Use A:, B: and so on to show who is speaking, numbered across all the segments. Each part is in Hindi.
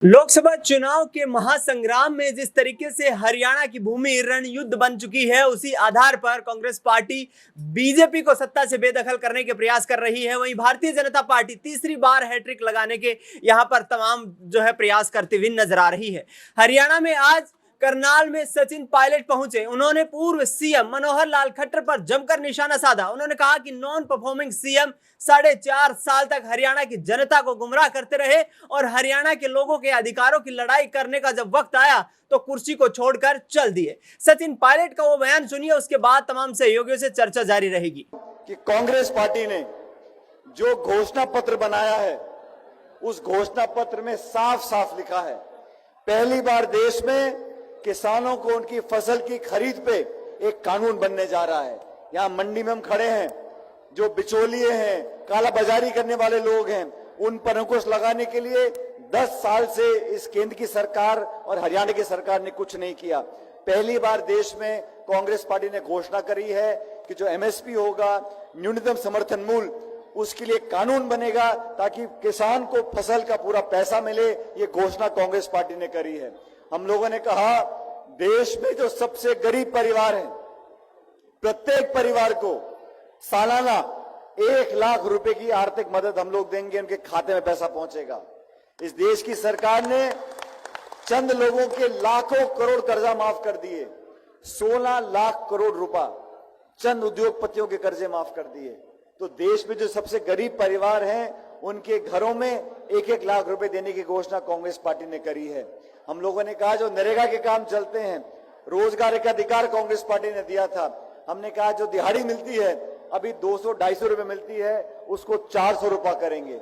A: लोकसभा चुनाव के महासंग्राम में जिस तरीके से हरियाणा की भूमि रणयुद्ध बन चुकी है, उसी आधार पर कांग्रेस पार्टी बीजेपी को सत्ता से बेदखल करने के प्रयास कर रही है। वहीं भारतीय जनता पार्टी तीसरी बार हैट्रिक लगाने के यहां पर तमाम प्रयास करती हुई नजर आ रही है। हरियाणा में आज करनाल में सचिन पायलट पहुंचे। उन्होंने पूर्व सीएम मनोहर लाल खट्टर पर जमकर निशाना साधा। उन्होंने कहा कि नॉन परफॉर्मिंग सीएम 4.5 साल तक हरियाणा की जनता को गुमराह करते रहे और हरियाणा के लोगों के अधिकारों की लड़ाई करने का जब वक्त आया तो कुर्सी को छोड़कर चल दिए। सचिन पायलट का वो बयान सुनिए, उसके बाद तमाम सहयोगियों से चर्चा जारी रहेगी।
B: कि कांग्रेस पार्टी ने जो घोषणा पत्र बनाया है, उस घोषणा पत्र में साफ साफ लिखा है, पहली बार देश में किसानों को उनकी फसल की खरीद पे एक कानून बनने जा रहा है। यहां मंडी में हम खड़े हैं, जो बिचौलिए हैं, काला बाजारी करने वाले लोग हैं, उन पर अंकुश लगाने के लिए 10 साल से इस केंद्र की सरकार और हरियाणा की सरकार ने कुछ नहीं किया। पहली बार देश में कांग्रेस पार्टी ने घोषणा करी है कि जो एमएसपी होगा, न्यूनतम समर्थन मूल्य, उसके लिए कानून बनेगा ताकि किसान को फसल का पूरा पैसा मिले। ये घोषणा कांग्रेस पार्टी ने करी है। हम लोगों ने कहा, देश में जो सबसे गरीब परिवार है, प्रत्येक परिवार को सालाना 1 लाख रुपए की आर्थिक मदद हम लोग देंगे, उनके खाते में पैसा पहुंचेगा। इस देश की सरकार ने चंद लोगों के लाखों करोड़ कर्जा माफ कर दिए। 16 लाख करोड़ रुपया चंद उद्योगपतियों के कर्जे माफ कर दिए। तो देश में जो सबसे गरीब परिवार हैं, उनके घरों में 1-1 लाख रुपए देने की घोषणा कांग्रेस पार्टी ने करी है। हम लोगों ने कहा, जो नरेगा के काम चलते हैं, रोजगार का अधिकार कांग्रेस पार्टी ने दिया था। हमने कहा, जो दिहाड़ी मिलती है, अभी 200-250 रुपए मिलती है, उसको 400 रुपया करेंगे।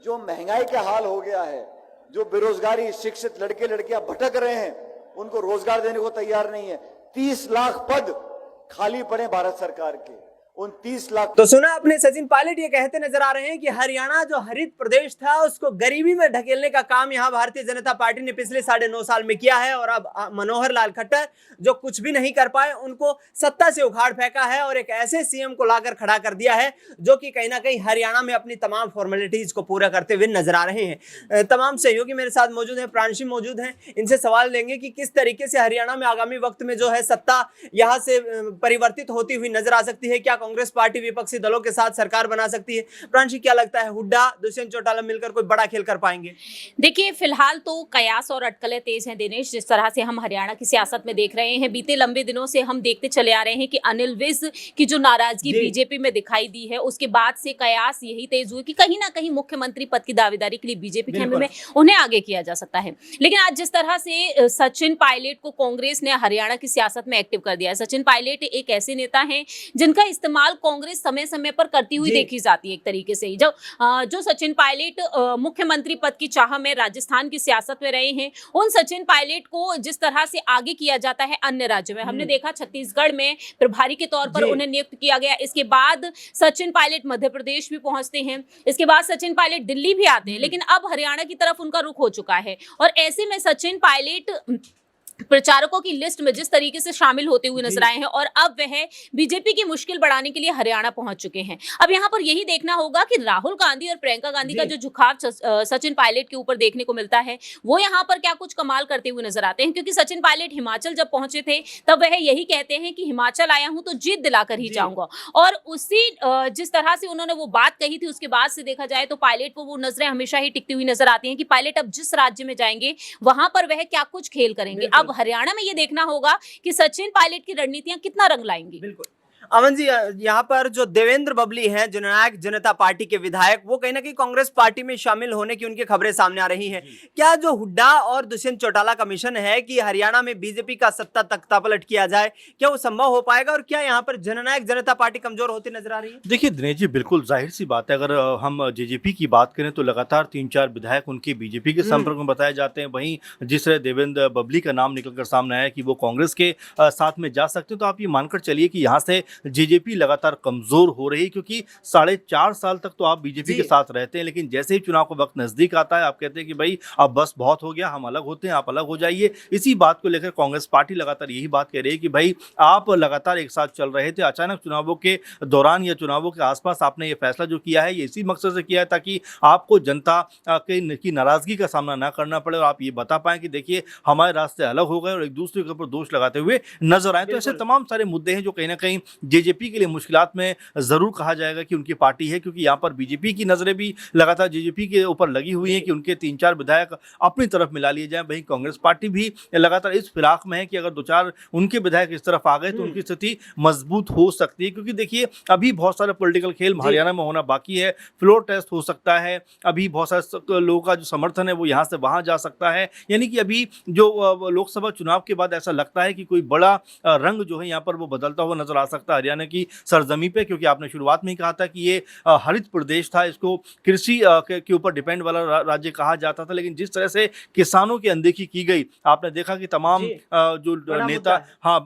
B: जो महंगाई का हाल हो गया है, जो बेरोजगारी, शिक्षित लड़के लड़कियां भटक रहे हैं, उनको रोजगार देने को तैयार नहीं है। 30 लाख पद खाली पड़े भारत सरकार के, उन 30 लाख।
A: तो सुना आपने, सचिन पायलट ये कहते नजर आ रहे हैं कि हरियाणा जो हरित प्रदेश था, उसको गरीबी में ढकेलने का काम यहां भारतीय जनता पार्टी ने पिछले 9.5 साल में किया है। और अब मनोहर लाल खट्टर जो कुछ भी नहीं कर पाए, उनको सत्ता से उखाड़ फेंका है और एक ऐसे सीएम को लाकर खड़ा कर दिया है जो कि कहीं ना कहीं हरियाणा में अपनी तमाम फॉर्मेलिटीज को पूरा करते हुए नजर आ रहे हैं। तमाम सहयोगी मेरे साथ मौजूद है, प्रांशी मौजूद है, इनसे सवाल लेंगे कि किस तरीके से हरियाणा में आगामी वक्त में सत्ता यहां से परिवर्तित होती हुई नजर आ सकती है। क्या कांग्रेस पार्टी विपक्षी दलों के साथ सरकार बना सकती है? प्रांशी, क्या लगता है, हुड्डा दुष्यंत चौटाला मिलकर कोई बड़ा खेल कर पाएंगे?
C: देखिए, फिलहाल तो कयास और अटकलें तेज हैं दिनेश। जिस तरह से हम हरियाणा की सियासत में देख रहे हैं, बीते लंबे दिनों से हम देखते चले आ रहे हैं कि अनिल विज की जो नाराजगी बीजेपी में दिखाई दी है, उसके बाद से कयास यही तेज हुए कि कहीं ना कहीं मुख्यमंत्री पद की दावेदारी के लिए बीजेपी खेमे में उन्हें आगे किया जा सकता है। लेकिन आज जिस तरह से सचिन पायलट को कांग्रेस ने हरियाणा की सियासत में एक्टिव कर दिया है, सचिन पायलट एक ऐसे नेता हैं जिनका इस्तेमाल कांग्रेस समय समय पर करती हुई देखी जाती है। एक तरीके से जो सचिन पायलट मुख्यमंत्री पद की चाह में राजस्थान की सियासत में रहे हैं, उन सचिन पायलट को जिस तरह से आगे किया जाता है अन्य राज्यों में, हमने देखा छत्तीसगढ़ में प्रभारी के तौर पर उन्हें नियुक्त किया गया। इसके बाद सचिन पायलट मध्य प्रदेश भी पहुंचते हैं, इसके बाद सचिन पायलट दिल्ली भी आते हैं, लेकिन अब हरियाणा की तरफ उनका रुख हो चुका है। और ऐसे में सचिन पायलट प्रचारकों की लिस्ट में जिस तरीके से शामिल होते हुए नजर आए हैं और अब वह बीजेपी की मुश्किल बढ़ाने के लिए हरियाणा पहुंच चुके हैं। अब यहां पर यही देखना होगा कि राहुल गांधी और प्रियंका गांधी का जो झुकाव सचिन पायलट के ऊपर देखने को मिलता है, वो यहां पर क्या कुछ कमाल करते हुए नजर आते हैं। क्योंकि सचिन पायलट हिमाचल जब पहुंचे थे, तब वह यही कहते हैं कि हिमाचल आया हूं तो जीत दिलाकर ही जाऊंगा। और उसी जिस तरह से उन्होंने वो बात कही थी, उसके बाद से देखा जाए तो पायलट को वो नजरें हमेशा ही टिकती हुई नजर आती हैं कि पायलट अब जिस राज्य में जाएंगे, वहां पर वह क्या कुछ खेल करेंगे। अब हरियाणा में ये देखना होगा कि सचिन पायलट की रणनीतियां कितना रंग लाएंगी।
A: बिल्कुल। अमन जी, यहाँ पर जो देवेंद्र बबली हैं, जननायक जनता पार्टी के विधायक, वो कहीं ना कहीं कांग्रेस पार्टी में शामिल होने की उनकी खबरें सामने आ रही हैं। क्या जो हुड्डा और दुष्यंत चौटाला का मिशन है कि हरियाणा में बीजेपी का सत्ता तख्तापलट किया जाए, क्या वो संभव हो पाएगा? और क्या यहाँ पर जननायक जनता पार्टी कमजोर होती नजर आ रही है?
D: देखिए दिनेश जी, बिल्कुल जाहिर सी बात है। अगर हम जेजेपी की बात करें तो लगातार 3-4 विधायक उनके बीजेपी के संपर्क में बताए जाते हैं। वहीं जिस तरह देवेंद्र बबली का नाम निकलकर सामने आया कि वो कांग्रेस के साथ में जा सकते हैं, तो आप ये मानकर चलिए कि यहाँ से जेजेपी लगातार कमजोर हो रही है, क्योंकि 4.5 साल तक तो आप बीजेपी के साथ रहते हैं, लेकिन जैसे ही चुनाव का वक्त नजदीक आता है आप कहते हैं कि भाई अब बस बहुत हो गया, हम अलग होते हैं, आप अलग हो जाइए। इसी बात को लेकर कांग्रेस पार्टी लगातार यही बात कह रही है कि भाई आप लगातार एक साथ चल रहे थे, अचानक चुनावों के दौरान या चुनावों के आसपास आपने ये फैसला जो किया है ये इसी मकसद से किया है ताकि आपको जनता की नाराजगी का सामना ना करना पड़े और आप ये बता पाएं कि देखिए हमारे रास्ते अलग हो गए और एक दूसरे के ऊपर दोष लगाते हुए नजर आए। तो ऐसे तमाम सारे मुद्दे हैं जो कहीं ना कहीं जेजेपी के लिए मुश्किलात में जरूर कहा जाएगा कि उनकी पार्टी है, क्योंकि यहाँ पर बीजेपी की नजरें भी लगातार जेजेपी के ऊपर लगी हुई है कि उनके 3-4 विधायक अपनी तरफ मिला लिए जाएं। वहीं कांग्रेस पार्टी भी लगातार इस फिराक में है कि अगर 2-4 उनके विधायक इस तरफ आ गए तो उनकी स्थिति मजबूत हो सकती है, क्योंकि देखिए अभी बहुत सारे पॉलिटिकल खेल हरियाणा में होना बाकी है। फ्लोर टेस्ट हो सकता है, अभी बहुत सारे लोगों का जो समर्थन है वो यहाँ से वहां जा सकता है, यानी कि अभी जो लोकसभा चुनाव के बाद ऐसा लगता है कि कोई बड़ा रंग जो है यहाँ पर वो बदलता हुआ नजर आ सकता है हरियाणा की सरजमी पे, क्योंकि आपने शुरुआत में ही कहा था कि ये हरित प्रदेश था, इसको कृषि के ऊपर डिपेंड वाला राज्य कहा जाता था, लेकिन जिस तरह से किसानों की अनदेखी की गई आपने देखा कि तमाम जो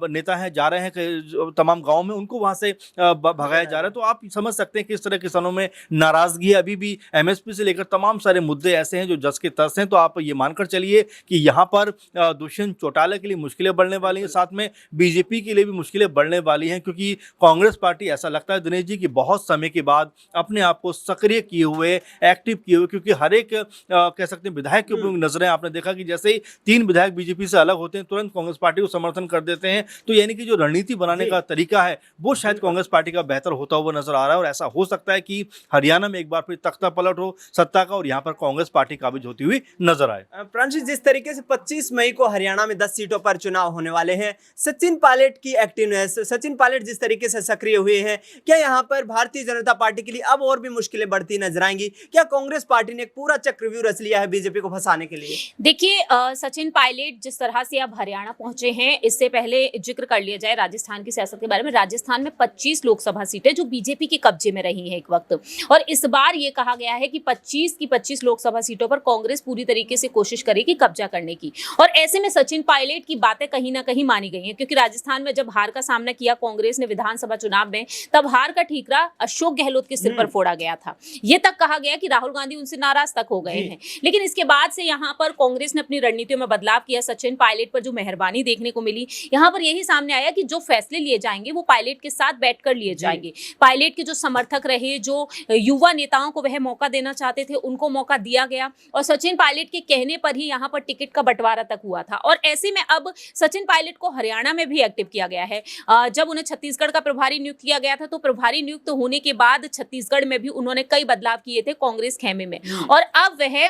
D: नेता हैं जा रहे हैं तमाम गाँव में, उनको वहां से भगाया जा रहा है। तो आप समझ सकते हैं कि इस तरह किसानों में नाराजगी है। अभी भी एमएसपी से लेकर तमाम सारे मुद्दे ऐसे हैं जो जस के तस हैं। तो आप ये मानकर चलिए कि यहाँ पर दुष्यंत चौटाला के लिए मुश्किलें बढ़ने वाली हैं, साथ में बीजेपी के लिए भी मुश्किलें बढ़ने वाली हैं, क्योंकि कांग्रेस पार्टी ऐसा लगता है दिनेश जी की बहुत समय के बाद अपने आप को सक्रिय किए हुए, एक्टिव किए हुए, क्योंकि हर एक कह सकते हैं विधायक के ऊपर नजरें आपने देखा कि जैसे ही 3 विधायक बीजेपी से अलग होते हैं तुरंत कांग्रेस पार्टी को समर्थन कर देते हैं। तो यानी कि जो रणनीति बनाने का तरीका है वो शायद कांग्रेस पार्टी का बेहतर होता हुआ नजर आ रहा है, और ऐसा हो सकता है कि हरियाणा में एक बार फिर तख्ता पलट हो सत्ता का और यहाँ पर कांग्रेस पार्टी काबिज होती हुई नजर आए।
A: प्रांशु, जिस तरीके से 25 मई को हरियाणा में 10 सीटों पर चुनाव होने वाले हैं, सचिन पायलट की एक्टिवनेस, सचिन पायलट जिस तरीके से सक्रिय हुए हैं, क्या यहाँ पर भारतीय जनता पार्टी के लिए अब और भी मुश्किलें बढ़ती नजर आएंगी? क्या कांग्रेस पार्टी ने एक पूरा चक्रव्यूह रच लिया है बीजेपी को फंसाने के लिए?
C: देखिए सचिन पायलट जिस तरह से अब हरियाणा पहुंचे हैं, इससे पहले जिक्र कर लिया जाए राजस्थान की सियासत के बारे में। राजस्थान में 25 लोकसभा सीटें जो बीजेपी के कब्जे में रही हैं एक वक्त, और इस बार ये कहा गया है कि 25 की 25 लोकसभा सीटों पर कांग्रेस पूरी तरीके से कोशिश करेगी कब्जा करने की। और ऐसे में सचिन पायलट की बातें कहीं ना कहीं मानी गई हैं, क्योंकि राजस्थान में जब हार का सामना किया कांग्रेस ने विधानसभा चुनाव में, तब हार का ठीकरा अशोक गहलोत के सिर पर फोड़ा गया था। यह तक कहा गया कि राहुल गांधी उनसे नाराज तक हो गए हैं। लेकिन इसके बाद से यहाँ पर कांग्रेस ने अपनी रणनीतियों में बदलाव किया। सचिन पायलट पर जो मेहरबानी देखने को मिली, यहाँ पर यही सामने आया कि जो फैसले लिए जाएंगे वो पायलट के साथ बैठकर लिए जाएंगे। पायलट के जो समर्थक रहे, जो युवा नेताओं को वह मौका देना चाहते थे, उनको मौका दिया गया, और सचिन पायलट के कहने पर ही यहाँ पर टिकट का बंटवारा तक हुआ था। और ऐसे में अब सचिन पायलट को हरियाणा में भी एक्टिव किया गया है। जब उन्हें छत्तीसगढ़ का प्रभारी नियुक्त किया गया था, तो प्रभारी नियुक्त होने के बाद छत्तीसगढ़ में भी उन्होंने कई बदलाव किए थे कांग्रेस खेमे में, और अब वह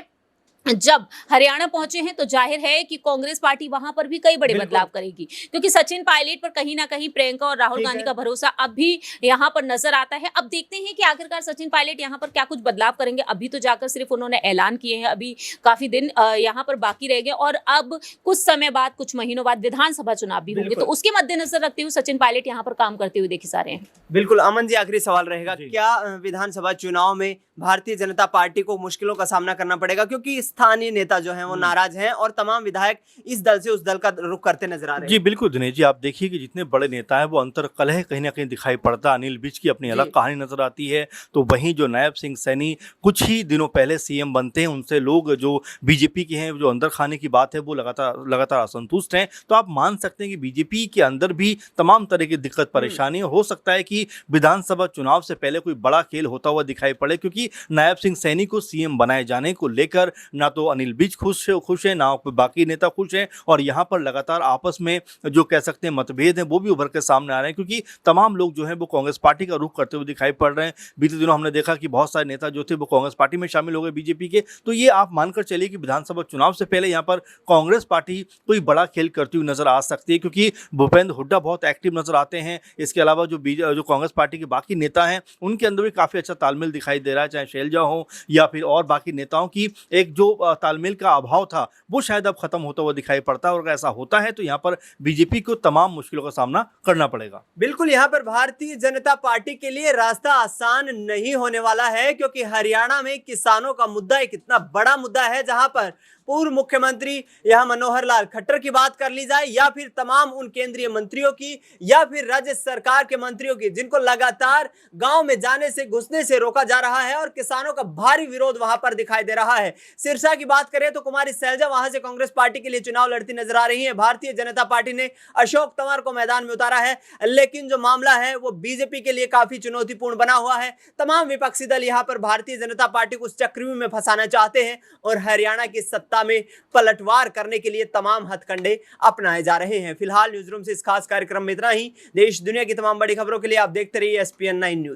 C: जब हरियाणा पहुंचे हैं तो जाहिर है कि कांग्रेस पार्टी वहां पर भी कई बड़े बदलाव करेगी, क्योंकि सचिन पायलट पर कहीं ना कहीं प्रियंका और राहुल गांधी का भरोसा अब भी यहां पर नजर आता है। अब देखते हैं कि आखिरकार सचिन पायलट यहां पर क्या कुछ बदलाव करेंगे। अभी तो जाकर सिर्फ उन्होंने ऐलान किए हैं, अभी काफी दिन यहां पर बाकी रह गए, और अब कुछ समय बाद, कुछ महीनों बाद विधानसभा चुनाव भी होंगे, तो उसके मद्देनजर रखते हुए सचिन पायलट यहां पर काम करते हुए देखे जा रहे हैं।
A: बिल्कुल। अमन जी, आखिरी सवाल रहेगा, क्या विधानसभा चुनाव में भारतीय जनता पार्टी को मुश्किलों का सामना करना पड़ेगा, क्योंकि स्थानीय नेता जो हैं वो नाराज हैं और तमाम विधायक इस दल से उस दल का रुख करते नजर आ रहे हैं?
D: जी बिल्कुल दिनेश जी, आप देखिए कि जितने बड़े नेता हैं वो अंतर कलह कहीं ना कहीं दिखाई पड़ता है। अनिल विज की अपनी अलग कहानी नजर आती है, तो वहीं जो नायब सिंह सैनी कुछ ही दिनों पहले सीएम बनते हैं, उनसे लोग जो बीजेपी के हैं, जो अंदर खाने की बात है, वो लगातार असंतुष्ट हैं। तो आप मान सकते हैं कि बीजेपी के अंदर भी तमाम तरह की दिक्कत परेशानी हो सकता है कि विधानसभा चुनाव से पहले कोई बड़ा खेल होता हुआ दिखाई पड़े, क्योंकि नायब सिंह सैनी को सीएम बनाए जाने को लेकर ना तो अनिल विज खुश है, ना बाकी नेता खुश हैं, और यहाँ पर लगातार आपस में जो कह सकते हैं मतभेद हैं वो भी उभर के सामने आ रहे हैं, क्योंकि तमाम लोग जो हैं वो कांग्रेस पार्टी का रुख करते हुए दिखाई पड़ रहे हैं। बीते दिनों हमने देखा कि बहुत सारे नेता जो थे वो कांग्रेस पार्टी में शामिल हो गए बीजेपी के। तो ये आप मानकर चलिए कि विधानसभा चुनाव से पहले यहाँ पर कांग्रेस पार्टी कोई बड़ा खेल करती हुई नजर आ सकती है, क्योंकि भूपेंद्र हुड्डा बहुत एक्टिव नजर आते हैं। इसके अलावा जो कांग्रेस पार्टी के बाकी नेता हैं उनके अंदर भी काफी अच्छा तालमेल दिखाई दे रहा है, चाहे शैलजा हो या फिर और बाकी नेताओं की एक जो जो तालमेल का अभाव था वो शायद अब खत्म होता हुआ दिखाई पड़ता है, और अगर ऐसा होता है तो यहाँ पर बीजेपी को तमाम मुश्किलों का सामना करना पड़ेगा।
A: बिल्कुल, यहाँ पर भारतीय जनता पार्टी के लिए रास्ता आसान नहीं होने वाला है, क्योंकि हरियाणा में किसानों का मुद्दा एक इतना बड़ा मुद्दा है, जहां पर पूर्व मुख्यमंत्री यह मनोहर लाल खट्टर की बात कर ली जाए, या फिर तमाम उन केंद्रीय मंत्रियों की, या फिर राज्य सरकार के मंत्रियों की, जिनको लगातार गांव में जाने से घुसने से रोका जा रहा है और किसानों का भारी विरोध वहां पर दिखाई दे रहा है। सिरसा की बात करें तो कुमारी सैलजा वहां से कांग्रेस पार्टी के लिए चुनाव लड़ती नजर आ रही है। भारतीय जनता पार्टी ने अशोक तंवर को मैदान में उतारा है, लेकिन जो मामला है वो बीजेपी के लिए काफी चुनौतीपूर्ण बना हुआ है। तमाम विपक्षी दल यहां पर भारतीय जनता पार्टी को उस चक्रव्यूह में फंसाना चाहते हैं और हरियाणा की सत्ता में पलटवार करने के लिए तमाम हथकंडे अपनाए जा रहे हैं। फिलहाल न्यूज रूम से इस खास कार्यक्रम में इतना ही। देश दुनिया की तमाम बड़ी खबरों के लिए आप देखते रहिए SPN9 न्यूज।